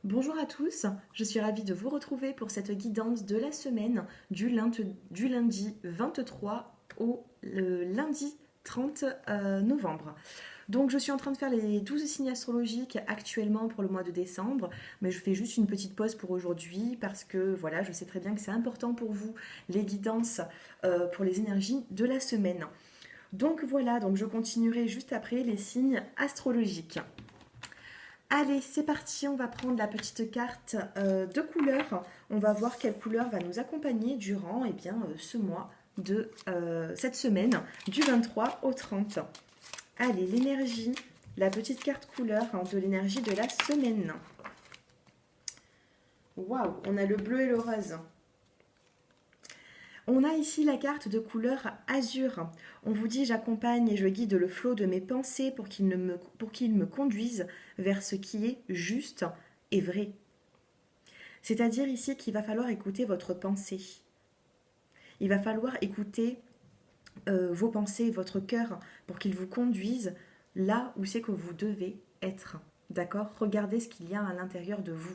Bonjour à tous, je suis ravie de vous retrouver pour cette guidance de la semaine du lundi 23 au lundi 30 novembre. Donc je suis en train de faire les 12 signes astrologiques actuellement pour le mois de décembre, mais je fais juste une petite pause pour aujourd'hui parce que voilà, je sais très bien que c'est important pour vous les guidances pour les énergies de la semaine. Donc voilà, donc je continuerai juste après les signes astrologiques. Allez, c'est parti, on va prendre la petite carte de couleurs. On va voir quelle couleur va nous accompagner durant ce mois de cette semaine, du 23 au 30. Allez, l'énergie, la petite carte couleur de l'énergie de la semaine. Waouh, on a le bleu et le rose. On a ici la carte de couleur azur. On vous dit j'accompagne et je guide le flot de mes pensées pour qu'il me conduise vers ce qui est juste et vrai. C'est-à-dire ici qu'il va falloir écouter votre pensée. Il va falloir écouter vos pensées, votre cœur, pour qu'il vous conduise là où c'est que vous devez être. D'accord? Regardez ce qu'il y a à l'intérieur de vous.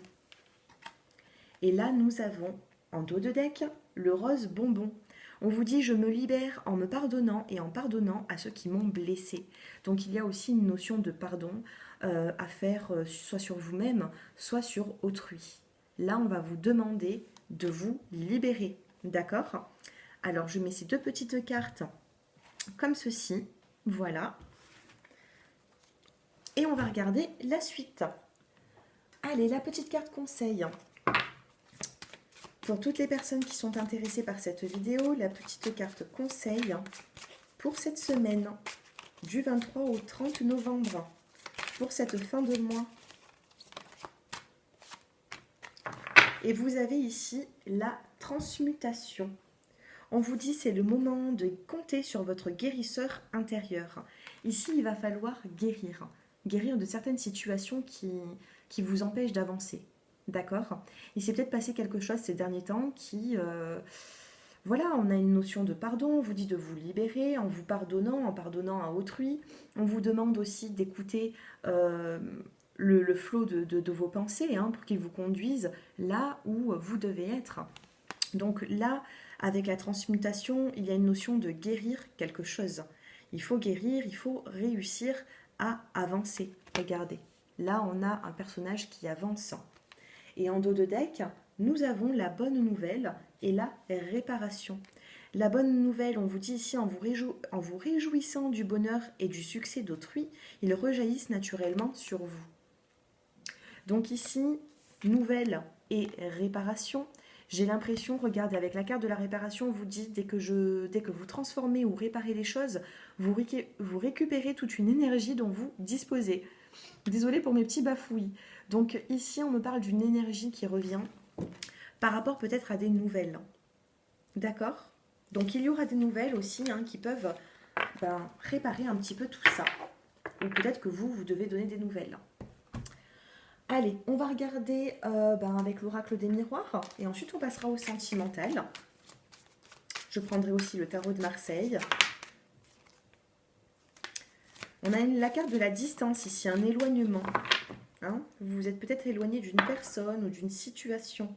Et là, nous avons, en dos de deck, le rose bonbon. On vous dit, je me libère en me pardonnant et en pardonnant à ceux qui m'ont blessé. Donc il y a aussi une notion de pardon à faire soit sur vous-même, soit sur autrui. Là, on va vous demander de vous libérer. D'accord? Alors, je mets ces deux petites cartes comme ceci. Voilà. Et on va regarder la suite. Allez, la petite carte conseil. Pour toutes les personnes qui sont intéressées par cette vidéo, la petite carte conseil pour cette semaine du 23 au 30 novembre, pour cette fin de mois. Et vous avez ici la transmutation. On vous dit c'est le moment de compter sur votre guérisseur intérieur. Ici, il va falloir guérir. Guérir de certaines situations qui vous empêchent d'avancer. D'accord? Il s'est peut-être passé quelque chose ces derniers temps voilà, on a une notion de pardon, on vous dit de vous libérer en vous pardonnant, en pardonnant à autrui. On vous demande aussi d'écouter le flot de vos pensées pour qu'ils vous conduisent là où vous devez être. Donc là, avec la transmutation, il y a une notion de guérir quelque chose. Il faut guérir, il faut réussir à avancer. Regardez, là on a un personnage qui avance. Et en dos de deck, nous avons la bonne nouvelle et la réparation. La bonne nouvelle, on vous dit ici, en vous réjouissant du bonheur et du succès d'autrui, ils rejaillissent naturellement sur vous. Donc ici, nouvelle et réparation. J'ai l'impression, regardez, avec la carte de la réparation, on vous dit, dès que vous transformez ou réparez les choses, vous récupérez toute une énergie dont vous disposez. Désolée pour mes petits bafouillis. Donc ici, on me parle d'une énergie qui revient par rapport peut-être à des nouvelles. D'accord? Donc il y aura des nouvelles aussi qui peuvent réparer un petit peu tout ça. Ou peut-être que vous devez donner des nouvelles. Allez, on va regarder avec l'oracle des miroirs. Et ensuite, on passera au sentimental. Je prendrai aussi le tarot de Marseille. On a la carte de la distance ici, un éloignement. Vous vous êtes peut-être éloigné d'une personne ou d'une situation.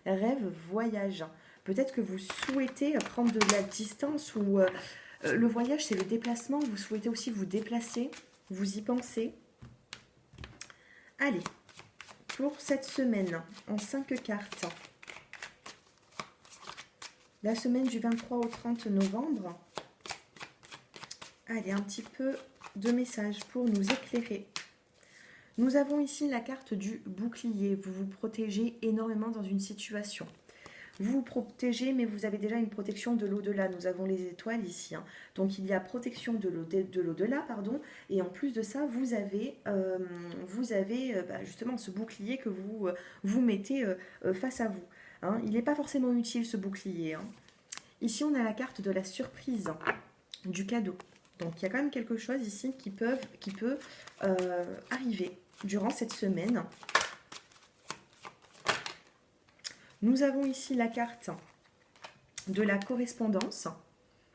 Rêve, voyage. Peut-être que vous souhaitez prendre de la distance ou le voyage, c'est le déplacement. Vous souhaitez aussi vous déplacer. Vous y pensez. Allez, pour cette semaine, en 5 cartes. La semaine du 23 au 30 novembre. Allez, un petit peu de messages pour nous éclairer. Nous avons ici la carte du bouclier. Vous vous protégez énormément dans une situation. Vous vous protégez, mais vous avez déjà une protection de l'au-delà. Nous avons les étoiles ici. Donc, il y a protection de l'au-delà, pardon. Et en plus de ça, vous avez justement ce bouclier que vous mettez face à vous. Il n'est pas forcément utile, ce bouclier. Ici, on a la carte de la surprise, du cadeau. Donc, il y a quand même quelque chose ici qui peut arriver durant cette semaine. Nous avons ici la carte de la correspondance.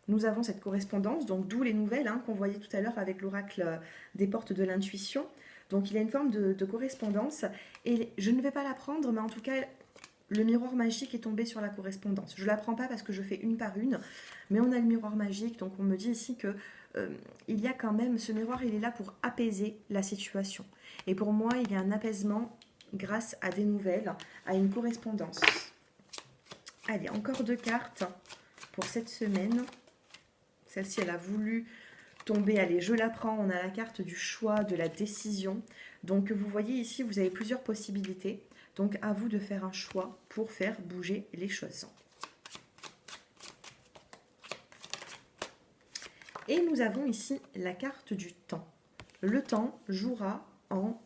Nous avons cette correspondance, donc d'où les nouvelles qu'on voyait tout à l'heure avec l'oracle des portes de l'intuition. Donc il y a une forme de correspondance. Et je ne vais pas la prendre, mais en tout cas, le miroir magique est tombé sur la correspondance. Je ne la prends pas parce que je fais une par une, mais on a le miroir magique. Donc on me dit ici que il y a quand même, ce miroir, il est là pour apaiser la situation. Et pour moi, il y a un apaisement grâce à des nouvelles, à une correspondance. Allez, encore 2 cartes pour cette semaine. Celle-ci, elle a voulu tomber. Allez, je la prends. On a la carte du choix, de la décision. Donc, vous voyez ici, vous avez plusieurs possibilités. Donc, à vous de faire un choix pour faire bouger les choses. Et nous avons ici la carte du temps. Le temps jouera en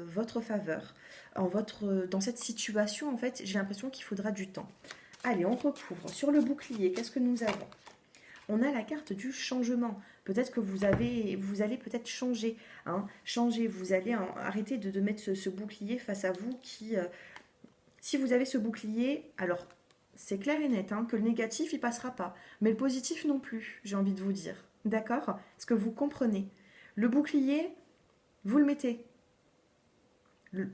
votre faveur. Dans cette situation, en fait, j'ai l'impression qu'il faudra du temps. Allez, on recouvre. Sur le bouclier, qu'est-ce que nous avons? On a la carte du changement. Peut-être que vous allez peut-être changer. Changer, vous allez arrêter de mettre ce bouclier face à vous qui... si vous avez ce bouclier, alors c'est clair et net que le négatif, il passera pas. Mais le positif non plus, j'ai envie de vous dire. D'accord? Est-ce que vous comprenez? Le bouclier, vous le mettez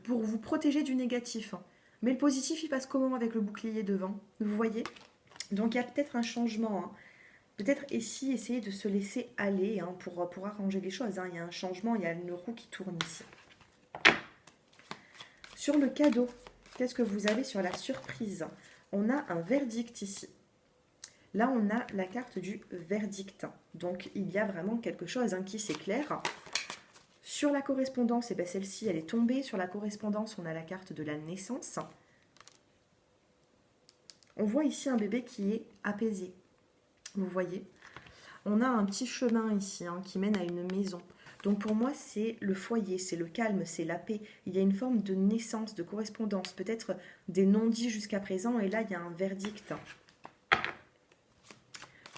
pour vous protéger du négatif. Mais le positif, il passe comment avec le bouclier devant? Vous voyez? Donc il y a peut-être un changement. Peut-être ici, essayer de se laisser aller pour arranger les choses. Il y a un changement, il y a une roue qui tourne ici. Sur le cadeau, qu'est-ce que vous avez sur la surprise? On a un verdict ici. Là, on a la carte du verdict. Donc, il y a vraiment quelque chose qui s'éclaire. Sur la correspondance, celle-ci, elle est tombée. Sur la correspondance, on a la carte de la naissance. On voit ici un bébé qui est apaisé. Vous voyez? On a un petit chemin ici qui mène à une maison. Donc pour moi, c'est le foyer, c'est le calme, c'est la paix. Il y a une forme de naissance, de correspondance, peut-être des non-dits jusqu'à présent. Et là, il y a un verdict.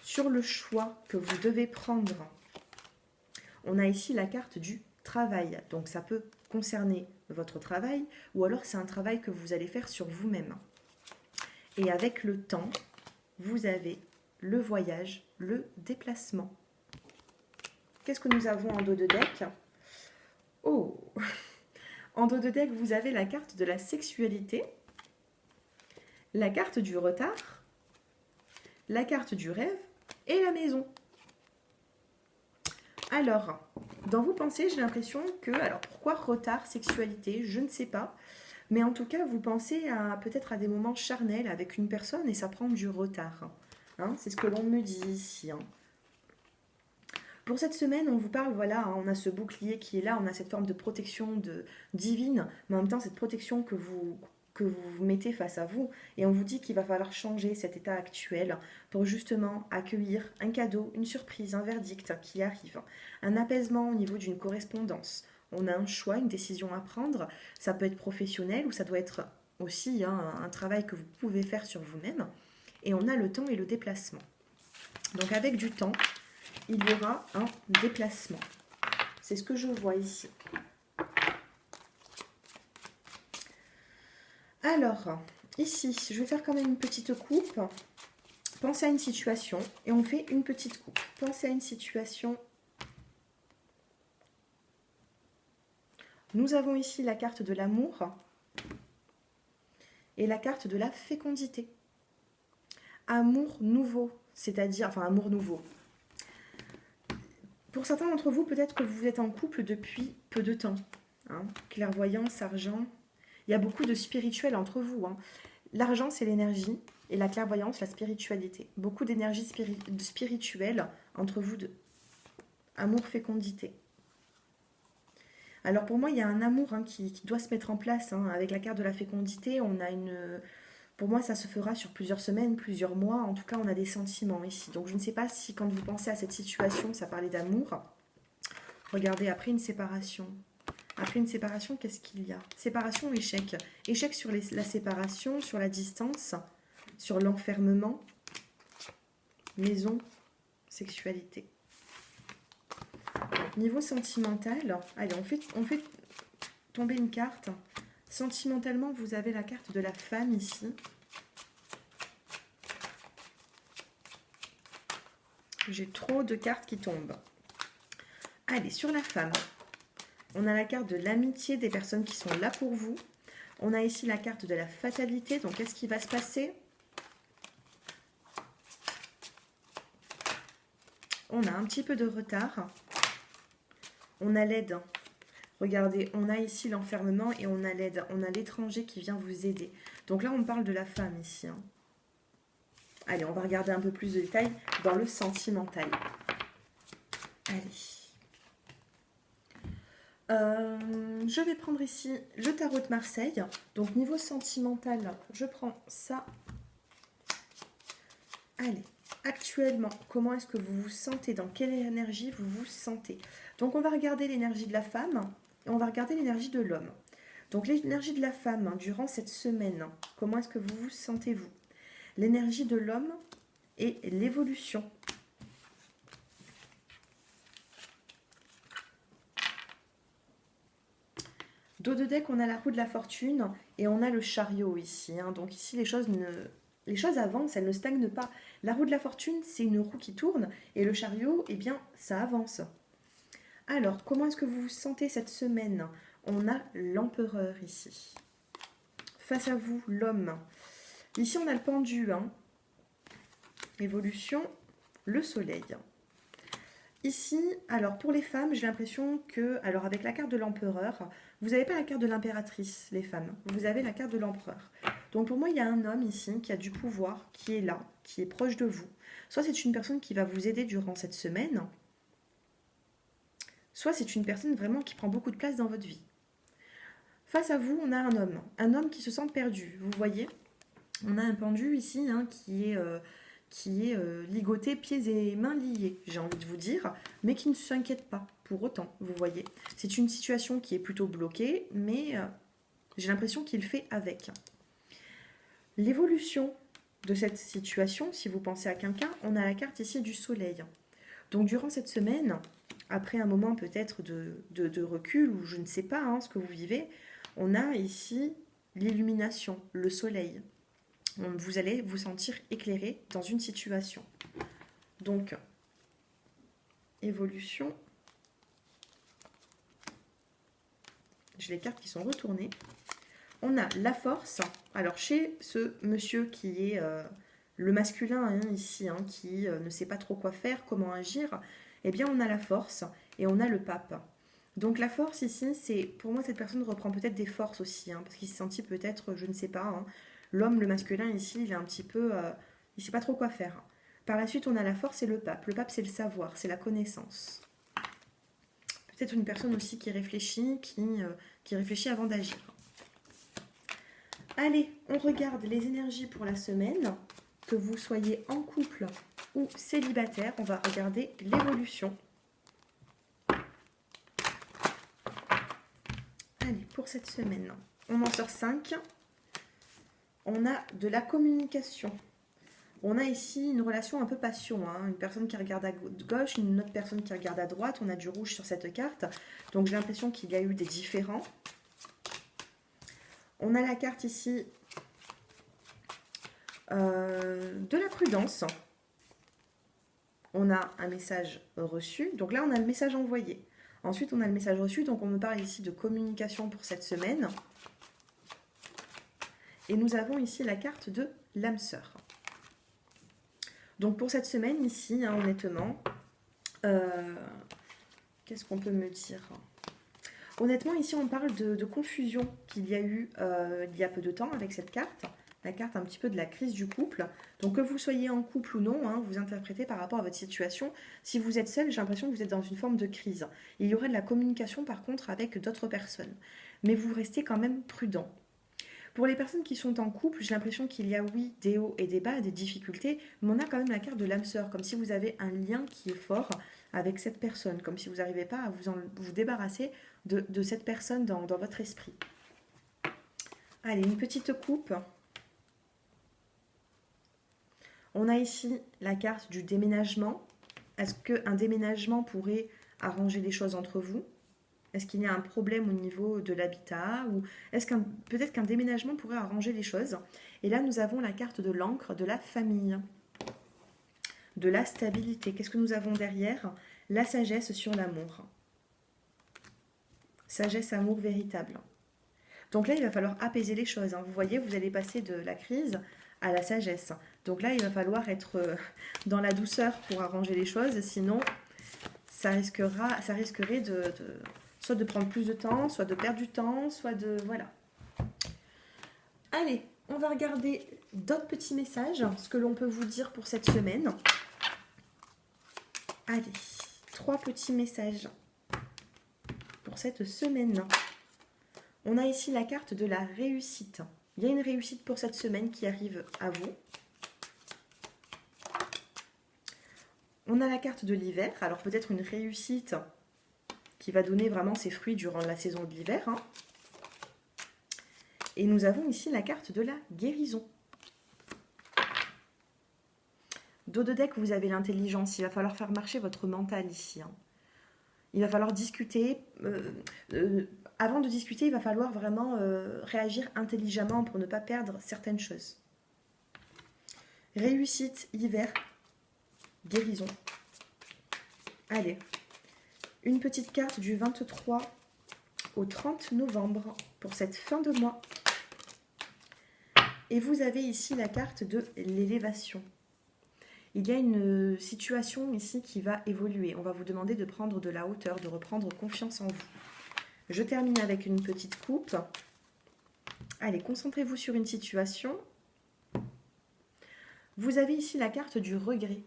Sur le choix que vous devez prendre, on a ici la carte du travail. Donc ça peut concerner votre travail ou alors c'est un travail que vous allez faire sur vous-même. Et avec le temps, vous avez le voyage, le déplacement. Qu'est-ce que nous avons en dos de deck? Oh! En dos de deck, vous avez la carte de la sexualité, la carte du retard, la carte du rêve et la maison. Alors, dans vos pensées, j'ai l'impression que... Alors, pourquoi retard, sexualité? Je ne sais pas. Mais en tout cas, vous pensez peut-être à des moments charnels avec une personne et ça prend du retard. C'est ce que l'on me dit ici. Pour cette semaine, on vous parle, voilà, on a ce bouclier qui est là, on a cette forme de protection divine, mais en même temps, cette protection que vous mettez face à vous, et on vous dit qu'il va falloir changer cet état actuel pour justement accueillir un cadeau, une surprise, un verdict qui arrive, un apaisement au niveau d'une correspondance. On a un choix, une décision à prendre, ça peut être professionnel ou ça doit être aussi un travail que vous pouvez faire sur vous-même, et on a le temps et le déplacement. Donc avec du temps, il y aura un déplacement. C'est ce que je vois ici. Alors, ici, je vais faire quand même une petite coupe. Pensez à une situation et on fait une petite coupe. Pensez à une situation. Nous avons ici la carte de l'amour et la carte de la fécondité. Amour nouveau, c'est-à-dire, enfin amour nouveau. Pour certains d'entre vous, peut-être que vous êtes en couple depuis peu de temps. Clairvoyance, argent. Il y a beaucoup de spirituel entre vous. L'argent, c'est l'énergie. Et la clairvoyance, la spiritualité. Beaucoup d'énergie spirituelle entre vous deux. Amour, fécondité. Alors pour moi, il y a un amour qui doit se mettre en place. Avec la carte de la fécondité, on a une... Pour moi, ça se fera sur plusieurs semaines, plusieurs mois. En tout cas, on a des sentiments ici. Donc, je ne sais pas si quand vous pensez à cette situation, ça parlait d'amour. Regardez, après une séparation. Après une séparation, qu'est-ce qu'il y a? Séparation, échec. Échec sur la séparation, sur la distance, sur l'enfermement, maison, sexualité. Niveau sentimental, allez, on fait tomber une carte. Sentimentalement, vous avez la carte de la femme ici. J'ai trop de cartes qui tombent. Allez, sur la femme. On a la carte de l'amitié des personnes qui sont là pour vous. On a ici la carte de la fatalité. Donc, qu'est-ce qui va se passer? On a un petit peu de retard. On a l'aide. Regardez, on a ici l'enfermement et on a l'aide. On a l'étranger qui vient vous aider. Donc là, on parle de la femme ici. Hein. Allez, on va regarder un peu plus de détails dans le sentimental. Allez. Je vais prendre ici le tarot de Marseille. Donc, niveau sentimental, je prends ça. Allez, actuellement, comment est-ce que vous vous sentez? Dans quelle énergie vous vous sentez? Donc, on va regarder l'énergie de la femme et on va regarder l'énergie de l'homme. Donc, l'énergie de la femme, hein, durant cette semaine, hein, comment est-ce que vous vous sentez-vous? L'énergie de l'homme et l'évolution. Dos de deck, on a la roue de la fortune et on a le chariot ici. Hein. Donc ici, les choses avancent, elles ne stagnent pas. La roue de la fortune, c'est une roue qui tourne et le chariot, eh bien, ça avance. Alors, comment est-ce que vous vous sentez cette semaine? On a l'empereur ici. Face à vous, l'homme. Ici, on a le pendu. Hein. Évolution, le soleil. Ici, alors pour les femmes, j'ai l'impression que, alors avec la carte de l'empereur, vous n'avez pas la carte de l'impératrice, les femmes. Vous avez la carte de l'empereur. Donc pour moi, il y a un homme ici qui a du pouvoir, qui est là, qui est proche de vous. Soit c'est une personne qui va vous aider durant cette semaine, soit c'est une personne vraiment qui prend beaucoup de place dans votre vie. Face à vous, on a un homme qui se sent perdu. Vous voyez, on a un pendu ici hein, qui est ligoté, pieds et mains liés, j'ai envie de vous dire, mais qui ne s'inquiète pas pour autant, vous voyez. C'est une situation qui est plutôt bloquée, mais j'ai l'impression qu'il fait avec. L'évolution de cette situation, si vous pensez à quelqu'un, on a la carte ici du soleil. Donc durant cette semaine, après un moment peut-être de recul, ou je ne sais pas hein, ce que vous vivez, on a ici l'illumination, le soleil. Vous allez vous sentir éclairé dans une situation. Donc, évolution. J'ai les cartes qui sont retournées. On a la force. Alors, chez ce monsieur qui est le masculin hein, ici, hein, qui ne sait pas trop quoi faire, comment agir, eh bien, on a la force et on a le pape. Donc, la force ici, c'est pour moi, cette personne reprend peut-être des forces aussi, hein, parce qu'il s'est senti peut-être, je ne sais pas, hein, l'homme, le masculin ici, il est un petit peu... il ne sait pas trop quoi faire. Par la suite, on a la force et le pape. Le pape, c'est le savoir, c'est la connaissance. Peut-être une personne aussi qui réfléchit, qui réfléchit avant d'agir. Allez, on regarde les énergies pour la semaine. Que vous soyez en couple ou célibataire, on va regarder l'évolution. Allez, pour cette semaine, on en sort 5. On a de la communication. On a ici une relation un peu passion. Hein. Une personne qui regarde à gauche, une autre personne qui regarde à droite. On a du rouge sur cette carte. Donc j'ai l'impression qu'il y a eu des différends. On a la carte ici de la prudence. On a un message reçu. Donc là, on a le message envoyé. Ensuite, on a le message reçu. Donc on me parle ici de communication pour cette semaine. Et nous avons ici la carte de l'âme sœur. Donc pour cette semaine ici, hein, honnêtement, qu'est-ce qu'on peut me dire? Honnêtement, ici on parle de confusion qu'il y a eu il y a peu de temps avec cette carte. La carte un petit peu de la crise du couple. Donc que vous soyez en couple ou non, hein, vous interprétez par rapport à votre situation. Si vous êtes seul, j'ai l'impression que vous êtes dans une forme de crise. Il y aurait de la communication par contre avec d'autres personnes. Mais vous restez quand même prudent. Pour les personnes qui sont en couple, j'ai l'impression qu'il y a, oui, des hauts et des bas, des difficultés, mais on a quand même la carte de l'âme sœur, comme si vous avez un lien qui est fort avec cette personne, comme si vous n'arrivez pas à vous débarrasser de cette personne dans votre esprit. Allez, une petite coupe. On a ici la carte du déménagement. Est-ce qu'un déménagement pourrait arranger les choses entre vous ? Est-ce qu'il y a un problème au niveau de l'habitat ou est-ce peut-être qu'un déménagement pourrait arranger les choses? Et là, nous avons la carte de l'encre de la famille, de la stabilité. Qu'est-ce que nous avons derrière? La sagesse sur l'amour. sagesse, amour véritable. Donc là, il va falloir apaiser les choses, hein. Vous voyez, vous allez passer de la crise à la sagesse. Donc là, il va falloir être dans la douceur pour arranger les choses, sinon ça risquerait soit de prendre plus de temps, soit de perdre du temps, soit de... Voilà. Allez, on va regarder d'autres petits messages, ce que l'on peut vous dire pour cette semaine. Allez, 3 petits messages pour cette semaine. On a ici la carte de la réussite. Il y a une réussite pour cette semaine qui arrive à vous. On a la carte de l'hiver. Alors peut-être une réussite qui va donner vraiment ses fruits durant la saison de l'hiver, hein. Et nous avons ici la carte de la guérison. Dos de deck, vous avez l'intelligence. Il va falloir faire marcher votre mental ici, hein. Il va falloir discuter. Avant de discuter, il va falloir vraiment réagir intelligemment pour ne pas perdre certaines choses. Réussite, hiver, guérison. Allez, une petite carte du 23 au 30 novembre pour cette fin de mois. Et vous avez ici la carte de l'élévation. Il y a une situation ici qui va évoluer. On va vous demander de prendre de la hauteur, de reprendre confiance en vous. Je termine avec une petite coupe. Allez, concentrez-vous sur une situation. Vous avez ici la carte du regret.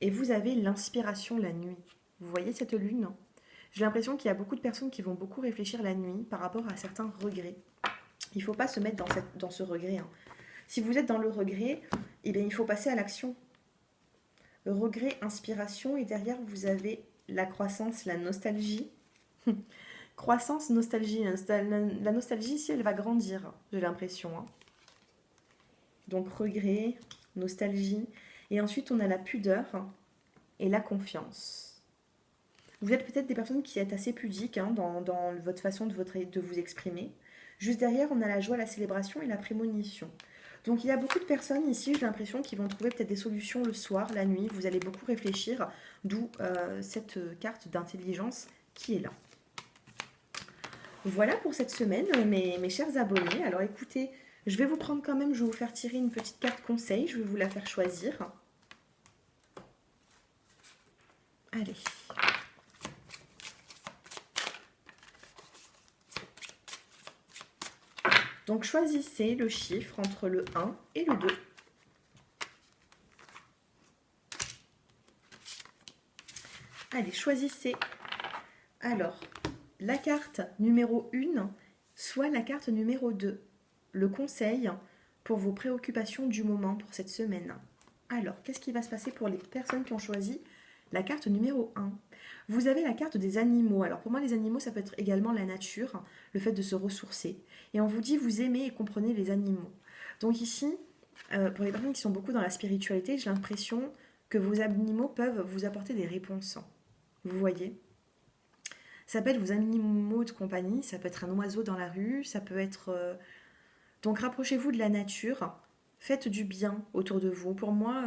Et vous avez l'inspiration la nuit. Vous voyez cette lune ? J'ai l'impression qu'il y a beaucoup de personnes qui vont beaucoup réfléchir la nuit par rapport à certains regrets. Il ne faut pas se mettre dans ce regret, hein. Si vous êtes dans le regret, eh bien, il faut passer à l'action. Regret, inspiration, et derrière, vous avez la croissance, la nostalgie. Croissance, nostalgie. La nostalgie, ici, elle va grandir, j'ai l'impression, hein. Donc, regret, nostalgie. Et ensuite, on a la pudeur et la confiance. Vous êtes peut-être des personnes qui êtes assez pudiques, hein, dans votre façon de vous exprimer. Juste derrière, on a la joie, la célébration et la prémonition. Donc, il y a beaucoup de personnes ici, j'ai l'impression, qui vont trouver peut-être des solutions le soir, la nuit. Vous allez beaucoup réfléchir, d'où cette carte d'intelligence qui est là. Voilà pour cette semaine, mes chers abonnés. Alors, écoutez, je vais vous prendre quand même, je vais vous faire tirer une petite carte conseil. Je vais vous la faire choisir. Allez. Donc, choisissez le chiffre entre le 1 et le 2. Allez, choisissez. Alors, la carte numéro 1, soit la carte numéro 2. Le conseil pour vos préoccupations du moment pour cette semaine. Alors, qu'est-ce qui va se passer pour les personnes qui ont choisi la carte numéro 1 ? Vous avez la carte des animaux. Alors pour moi, les animaux, ça peut être également la nature, le fait de se ressourcer. Et on vous dit, vous aimez et comprenez les animaux. Donc ici, pour les personnes qui sont beaucoup dans la spiritualité, j'ai l'impression que vos animaux peuvent vous apporter des réponses. Vous voyez ? Ça peut être vos animaux de compagnie, ça peut être un oiseau dans la rue, ça peut être... Donc rapprochez-vous de la nature, faites du bien autour de vous. Pour moi,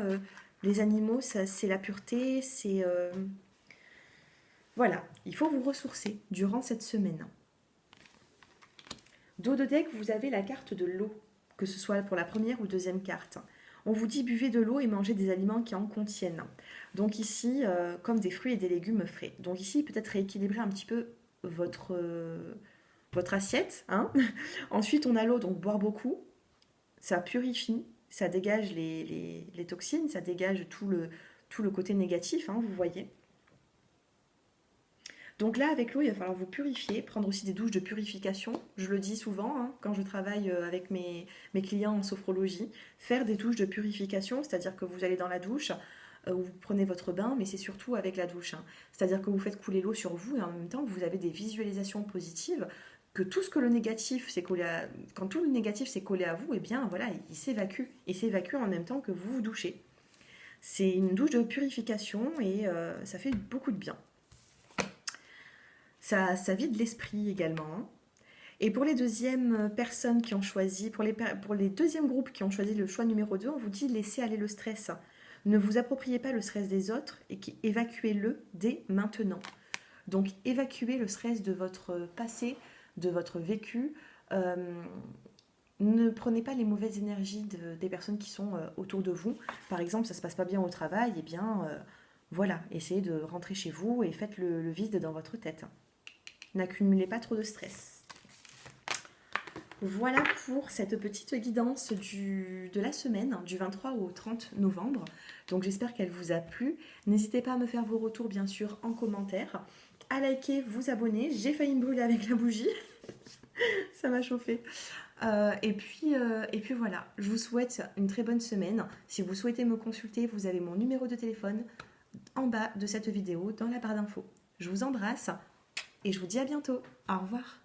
les animaux, c'est la pureté, c'est... Voilà, il faut vous ressourcer durant cette semaine. Dos de deck, vous avez la carte de l'eau, que ce soit pour la première ou deuxième carte. On vous dit buvez de l'eau et mangez des aliments qui en contiennent. Donc ici, comme des fruits et des légumes frais. Donc ici, peut-être rééquilibrer un petit peu votre assiette, hein. Ensuite, on a l'eau, donc boire beaucoup. Ça purifie, ça dégage les toxines, ça dégage tout le côté négatif, hein, vous voyez. Donc là, avec l'eau, il va falloir vous purifier, prendre aussi des douches de purification. Je le dis souvent, hein, quand je travaille avec mes clients en sophrologie, faire des douches de purification, c'est-à-dire que vous allez dans la douche, vous prenez votre bain, mais c'est surtout avec la douche, hein. C'est-à-dire que vous faites couler l'eau sur vous et en même temps, vous avez des visualisations positives, que tout ce que le négatif s'est collé à... Quand tout le négatif s'est collé à vous, eh bien voilà, il s'évacue. Il s'évacue en même temps que vous vous douchez. C'est une douche de purification et ça fait beaucoup de bien. Ça vide l'esprit également, hein. Et pour les deuxièmes personnes qui ont choisi, pour les deuxièmes groupes qui ont choisi le choix numéro 2, on vous dit laissez aller le stress. Ne vous appropriez pas le stress des autres et évacuez-le dès maintenant. Donc évacuez le stress de votre passé, de votre vécu. Euh, Ne prenez pas les mauvaises énergies des personnes qui sont autour de vous. Par exemple, ça ne se passe pas bien au travail, et bien voilà, essayez de rentrer chez vous et faites le vide dans votre tête. N'accumulez pas trop de stress. Voilà pour cette petite guidance de la semaine, du 23 au 30 novembre. Donc j'espère qu'elle vous a plu. N'hésitez pas à me faire vos retours bien sûr en commentaire, à liker, vous abonner. J'ai failli me brûler avec la bougie, ça m'a chauffé. Et puis voilà, je vous souhaite une très bonne semaine. Si vous souhaitez me consulter, vous avez mon numéro de téléphone en bas de cette vidéo dans la barre d'infos. Je vous embrasse et je vous dis à bientôt. Au revoir.